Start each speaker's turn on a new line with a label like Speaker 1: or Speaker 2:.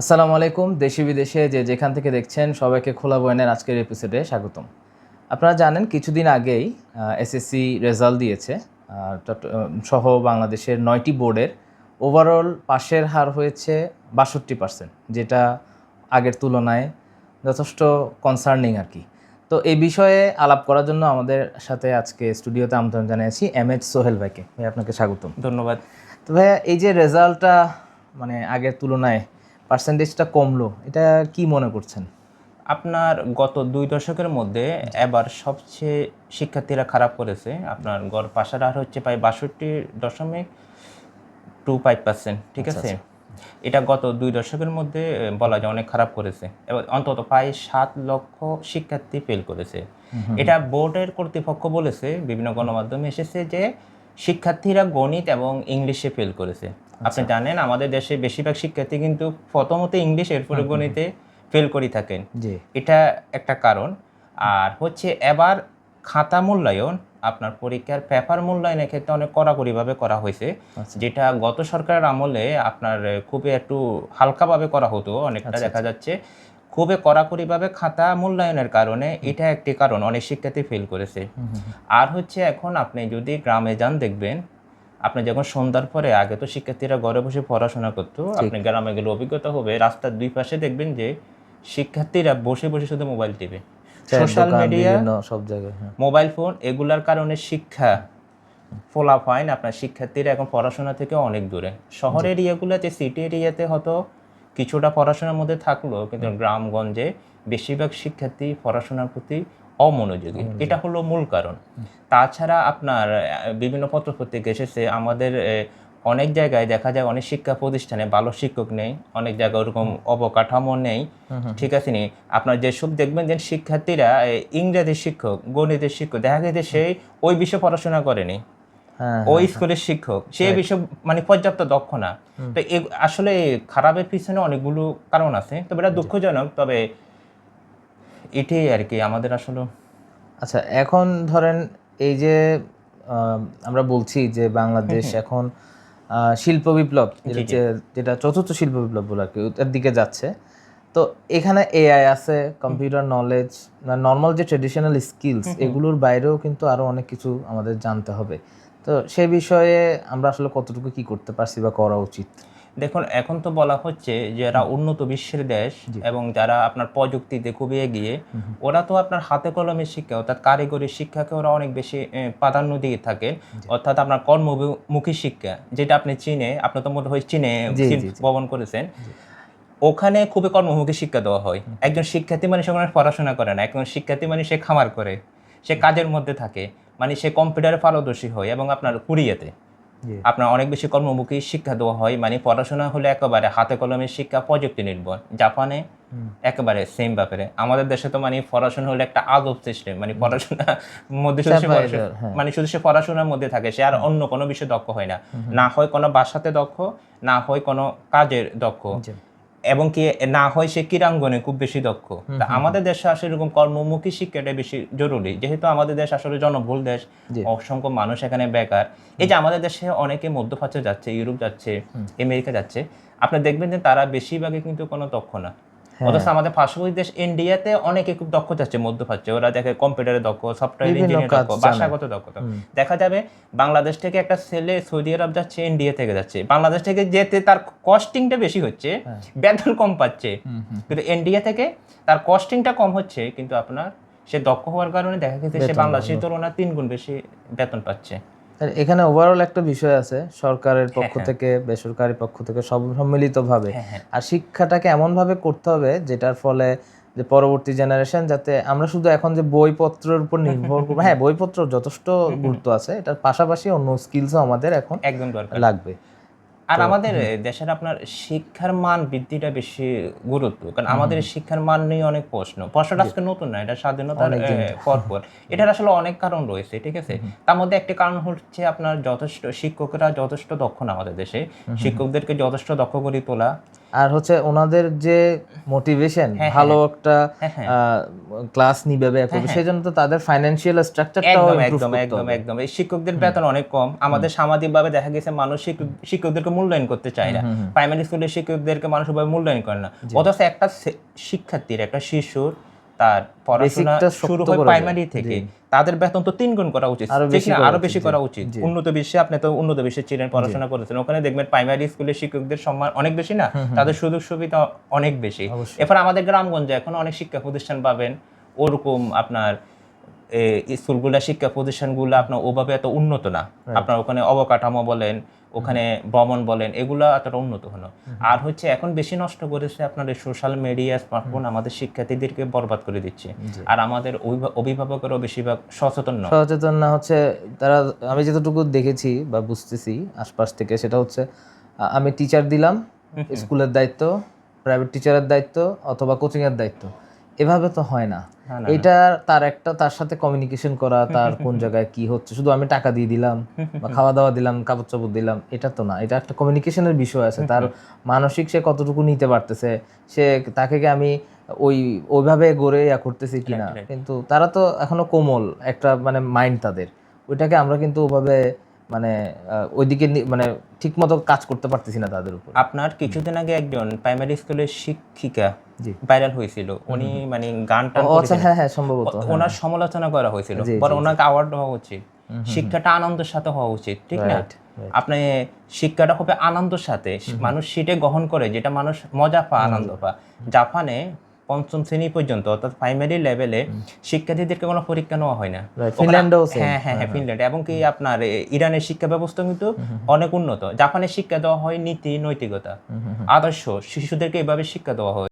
Speaker 1: আসসালামু আলাইকুম। দেশে বিদেশে যে যেখান থেকে দেখছেন সবাইকে খোলা বয়ানের আজকের এপিসোডে স্বাগতম। আপনারা জানেন কিছুদিন আগেই এসএসসি রেজাল্ট দিয়েছে। সহ বাংলাদেশের ৯টি বোর্ডের ওভারঅল পাশের হার হয়েছে ৬২%, যেটা আগের তুলনায় যথেষ্ট কনসার্নিং আর কি। তো এই বিষয়ে আলাপ করার জন্য আমাদের সাথে আজকে স্টুডিওতে আমন্ত্রণ জানিয়েছি এমএইচ সোহেল ভাইকে। ভাই, আপনাকে স্বাগতম।
Speaker 2: ধন্যবাদ।
Speaker 1: তো ভাইয়া, এই যে রেজাল্টটা মানে আগের তুলনায় পার্সেন্টেজটা কমলো, এটা কি মনে করছেন?
Speaker 2: আপনার গত ২ দশকের মধ্যে এবার সবচেয়ে শিক্ষার্থীরা খারাপ করেছে। আপনার গড় পাশের হার হচ্ছে প্রায় ৬২.25%, ঠিক
Speaker 1: আচ্ছা,
Speaker 2: আছে?
Speaker 1: আচ্ছা।
Speaker 2: এটা গত ২ দশকের মধ্যে বলা যায় অনেক খারাপ করেছে এবং অন্তত প্রায় ৭ লক্ষ শিক্ষার্থী ফেল করেছে। এটা বোর্ডের কর্তৃপক্ষ বলেছে, বিভিন্ন গণমাধ্যমে এসেছে যে শিক্ষার্থীরা গণিত এবং ইংলিশে ফেল করেছে। আপনি জানেন আমাদের দেশে বেশিরভাগ শিক্ষার্থী কিন্তু প্রথমত ইংলিশ, এরপরে গণিতে ফেল করে থাকেন।
Speaker 1: জি।
Speaker 2: এটা একটা কারণ। আর হচ্ছে এবার খাতা মূল্যায়ন, আপনার পরীক্ষার পেপার মূল্যায়নের ক্ষেত্রে অনেক কড়াকড়িভাবে করা হয়েছে।
Speaker 1: আচ্ছা।
Speaker 2: যেটা গত সরকারের আমলে আপনার খুবই একটু হালকাভাবে করা হতো, অনেকটা
Speaker 1: আচ্ছা,
Speaker 2: দেখা
Speaker 1: আচ্ছা।
Speaker 2: যাচ্ছে। খুবই কড়াকড়িভাবে খাতা মূল্যায়নের কারণে এটা একটি কারণ, অনেক শিক্ষার্থী ফেল করেছে। আর হচ্ছে এখন আপনি যদি গ্রামে যান দেখবেন, আপনি যখন সন্ধ্যার পরে, আগে তো শিক্ষার্থীরা ঘরে বসে পড়াশোনা করতো,
Speaker 1: ঠিক।
Speaker 2: আপনি গ্রামে গেলে অভিজ্ঞতা হবে, রাস্তার দুই পাশে দেখবেন যে শিক্ষার্থীরা বসে বসে শুধু মোবাইল টিপে।
Speaker 1: চায়ের
Speaker 2: সোশ্যাল
Speaker 1: দোকান
Speaker 2: মিডিয়া,
Speaker 1: বিভিন্ন সব জায়গায়, হ্যাঁ।
Speaker 2: মোবাইল ফোন, এগুলার কারণে শিক্ষা ফলাফল আপনার শিক্ষার্থীরা এখন পড়াশোনা থেকে অনেক দূরে। শহর এরিয়াগুলোতে, সিটি এরিয়াতে হয়তো কিছুটা পড়াশোনার মধ্যে থাকলো, কিন্তু গ্রামগঞ্জে বেশিরভাগ শিক্ষার্থী পড়াশোনার প্রতি অমনোযোগী। এটা হলো মূল কারণ। তাছাড়া আপনার বিভিন্ন পত্রপত্রিকা এসেছে, আমাদের অনেক জায়গায় দেখা যায় অনেক শিক্ষা প্রতিষ্ঠানে ভালো শিক্ষক নেই, অনেক জায়গায় ওরকম অবকাঠামো নেই, ঠিক আছে নি? আপনার যেসব দেখবেন যে শিক্ষার্থীরা ইংরেজি শিক্ষক, গণিতের শিক্ষক, দেখা গেছে সেই ওই বিষয়ে পড়াশোনা করেনি,
Speaker 1: হ্যাঁ,
Speaker 2: ওই
Speaker 1: হ্যাঁ, হ্যাঁ।
Speaker 2: স্কুলের শিক্ষক সেই বিষয় মানে পর্যাপ্ত দক্ষ না। তো আসলে খারাপের পিছনে অনেকগুলো কারণ আছে, তবে এটা দুঃখজনক। তবে এটাই আর কি আমাদের আসলে।
Speaker 1: আচ্ছা, এখন ধরেন এই যে আমরা বলছি যে বাংলাদেশ এখন শিল্প বিপ্লব,
Speaker 2: জি, জি।
Speaker 1: যেটা চতুর্থ শিল্প বিপ্লব বলে আর কি, ওটার দিকে যাচ্ছে। তো এখানে এআই আছে, কম্পিউটার নলেজ, নর্মাল যে ট্রেডিশনাল স্কিলস, এগুলোর বাইরেও কিন্তু আরো অনেক কিছু আমাদের জানতে হবে। তো সেই বিষয়ে আমরা আসলে কতটুকু কি করতে পারছি বা করা উচিত?
Speaker 2: দেখুন, এখন তো বলা হচ্ছে যারা উন্নত বিশ্বের দেশ এবং যারা আপনার প্রযুক্তিতে খুবই এগিয়ে, ওরা তো আপনার হাতে কলমে শিক্ষা অর্থাৎ কারিগরি শিক্ষাকে ওরা অনেক বেশি প্রাধান্য দিয়ে থাকে। অর্থাৎ আপনার কর্মমুখী শিক্ষা, যেটা আপনি চীনে, আপনি তো মনে হয় চীনে ভ্রমণ করেছেন, ওখানে খুবই কর্মমুখী শিক্ষা দেওয়া হয়। একজন শিক্ষার্থী মানে সেখানে পড়াশোনা করে না, একজন শিক্ষার্থী মানে সে খামার করে, সে কাজের মধ্যে থাকে, মানে সে কম্পিউটারে পারদর্শী হয়। এবং আপনার কোরিয়াতে আপনার অনেক বেশি কর্মমুখী শিক্ষা দেওয়া হয়, মানে পড়াশোনা হলে একেবারে হাতে কলমের শিক্ষা, প্রযুক্তি নির্ভর। জাপানে একেবারে সেম ব্যাপারে। আমাদের দেশে তো মানে পড়াশোনা হলে একটা আদব সিস্টেম, মানে পড়াশোনার মধ্যে শুধু সে মানে শুধু সে পড়াশোনার মধ্যে থাকে, সে আর অন্য কোনো বিষয়ে দক্ষ হয় না। না হয় কোনো ভাষাতে দক্ষ, না হয় কোনো কাজের দক্ষ, এবং কি না হয় সে ক্রীড়াঙ্গনে খুব বেশি দক্ষ। তা আমাদের দেশে আসলে এরকম কর্মমুখী শিক্ষাটা বেশি জরুরি, যেহেতু আমাদের দেশ আসলে জনবহুল দেশ, অসংখ্য মানুষ এখানে বেকার। এই যে আমাদের দেশে অনেকে মধ্যপ্রাচ্য যাচ্ছে, ইউরোপ যাচ্ছে, আমেরিকা যাচ্ছে, আপনি দেখবেন যে তারা বেশিরভাগই কিন্তু কোনো দক্ষ না। অথচ আমাদের পার্শ্ববর্তী দেশ ইন্ডিয়াতে অনেকে খুব দক্ষ যাচ্ছে মধ্যপ্রাচ্যে, ওরা দেখে কম্পিউটারে দক্ষ, সফটওয়্যার ইঞ্জিনিয়ার দক্ষ, ভাষাগত দক্ষতা। দেখা যাবে বাংলাদেশ থেকে একটা ছেলে সৌদি আরব যাচ্ছে, ইন্ডিয়া থেকে যাচ্ছে, বাংলাদেশ থেকে যেতে তার কস্টিংটা বেশি হচ্ছে, বেতন কম পাচ্ছে, কিন্তু ইন্ডিয়া থেকে তার কস্টিংটা কম হচ্ছে, কিন্তু আপনার সে দক্ষ হওয়ার কারণে দেখা গেছে সে বাংলাদেশের তুলনায় 3 গুণ বেশি বেতন পাচ্ছে।
Speaker 1: এখানে ওভারঅল একটা বিষয় আছে, সরকারের পক্ষ থেকে, বেসরকারি পক্ষ থেকে, সব সম্মিলিতভাবে। আর শিক্ষাটাকে এমনভাবে করতে হবে যেটার ফলে যে পরবর্তী জেনারেশন, যাতে আমরা শুধু এখন যে বইপত্রের উপর নির্ভর করবো, হ্যাঁ বইপত্র যথেষ্ট গুরুত্ব আছে, এটার পাশাপাশি অন্য স্কিলসও আমাদের এখন
Speaker 2: একদম দরকার
Speaker 1: লাগবে।
Speaker 2: আর আমাদের দেশের আপনার শিক্ষার মান বৃদ্ধিটা বেশি গুরুত্ব, কারণ আমাদের শিক্ষার মান নিয়ে অনেক প্রশ্নটা আজকে নতুন না, এটা স্বাধীনতার পরপর। এটার আসলে অনেক কারণ রয়েছে, ঠিক আছে? তার মধ্যে একটি কারণ হচ্ছে আপনার যথেষ্ট শিক্ষকরা যথেষ্ট দক্ষ না আমাদের দেশে, শিক্ষকদেরকে যথেষ্ট দক্ষ করে তোলা।
Speaker 1: আর হচ্ছে ওনাদের যে মোটিভেশন ভালো একটা ক্লাস নিবে ব্যয় করবে, সেই জন্য তো তাদের ফাইন্যান্সিয়াল স্ট্রাকচারটাও ইমপ্রুভ করতে হবে।
Speaker 2: একদম এই শিক্ষকদের বেতন অনেক কম। আমাদের সামাজিকভাবে দেখা গেছে মানুষ শিক্ষকদেরকে মূল্যায়ন করতে চায় না। প্রাইমারি স্কুলের শিক্ষকদেরকে মানুষ ওভাবে মূল্যায়ন করে না। অথচ একটা শিক্ষার্থীর, একটা শিশুর তার পড়াশোনা শুরু হয় প্রাইমারি থেকে, তাদের বেতন তো 3 গুণ করা উচিত, আরো বেশি করা উচিত। উন্নত বিশ্বে, আপনি তো উন্নত বিশ্বে ছিলেন, পড়াশোনা করেছেন, ওখানে দেখবেন প্রাইমারি স্কুলের শিক্ষকদের সম্মান অনেক বেশি না, তাদের সুযোগ সুবিধা অনেক বেশি। এরপর আমাদের গ্রামগঞ্জে এখন অনেক শিক্ষা প্রতিষ্ঠান পাবেন, ওরকম আপনার স্কুলগুলা, শিক্ষা প্রতিষ্ঠানগুলো আপনার ওভাবে এত উন্নত না। আপনার ওখানে অবকাঠামো বলেন, ওখানে ভ্রমণ বলেন, এগুলো এতটা উন্নত হলো। আর হচ্ছে এখন বেশি নষ্ট করেছে আপনার এই সোশ্যাল মিডিয়া, স্মার্টফোন আমাদের শিক্ষার্থীদেরকে বরবাদ করে দিচ্ছে। আর আমাদের অভিভাবকেরও বেশিরভাগ সচেতন
Speaker 1: না হচ্ছে তারা। আমি যতটুকু দেখেছি বা বুঝতেছি আশপাশ থেকে, সেটা হচ্ছে আমি টিচার দিলাম, স্কুলের দায়িত্ব, প্রাইভেট টিচারের দায়িত্ব অথবা কোচিং এর দায়িত্ব, এভাবে তো হয় না। এটা তার সাথে কমিউনিকেশন করা, তার কোন জায়গায় কি হচ্ছে, শুধু আমি টাকা দিয়ে দিলাম বা খাওয়া দাওয়া দিলাম, কাপড় চাপড় দিলাম, এটা তো না। এটা একটা কমিউনিকেশনের বিষয় আছে, তার মানসিক সে কতটুকু নিতে পারতেছে, তাকে কি আমি ওইভাবে গড়ে করতেছি কিনা। কিন্তু তারা তো এখনো কোমল একটা মানে মাইন্ড তাদের, ওইটাকে আমরা কিন্তু ওভাবে মানে ওইদিকে মানে ঠিক মতো কাজ করতে পারতেছি না তাদের উপর।
Speaker 2: আপনার কিছুদিন আগে একজন প্রাইমারি স্কুলের শিক্ষিকা ভাইরাল হয়েছিল, উনি মানে গানটা
Speaker 1: সম্ভবত
Speaker 2: ওনার সমালোচনা করা হয়েছিল, পরে ওনাকে অ্যাওয়ার্ড দেওয়া উচিত। শিক্ষাটা আনন্দের সাথে হওয়া উচিত, ঠিক না? আপনি শিক্ষাটা হবে আনন্দের সাথে, মানুষ সেটা গ্রহণ করে যেটা মানুষ মজা পা, আনন্দ পা। জাপানে 5ম শ্রেণী পর্যন্ত, অর্থাৎ প্রাইমারি লেভেলে শিক্ষার্থীদেরকে কোনো পরীক্ষা নেওয়া হয় না। ফিনল্যান্ড এবং কি আপনার ইরানের শিক্ষা ব্যবস্থা কিন্তু অনেক উন্নত। জাপানের শিক্ষা দেওয়া হয় নীতি, নৈতিকতা, আদর্শ, শিশুদেরকে এভাবে শিক্ষা দেওয়া হয়।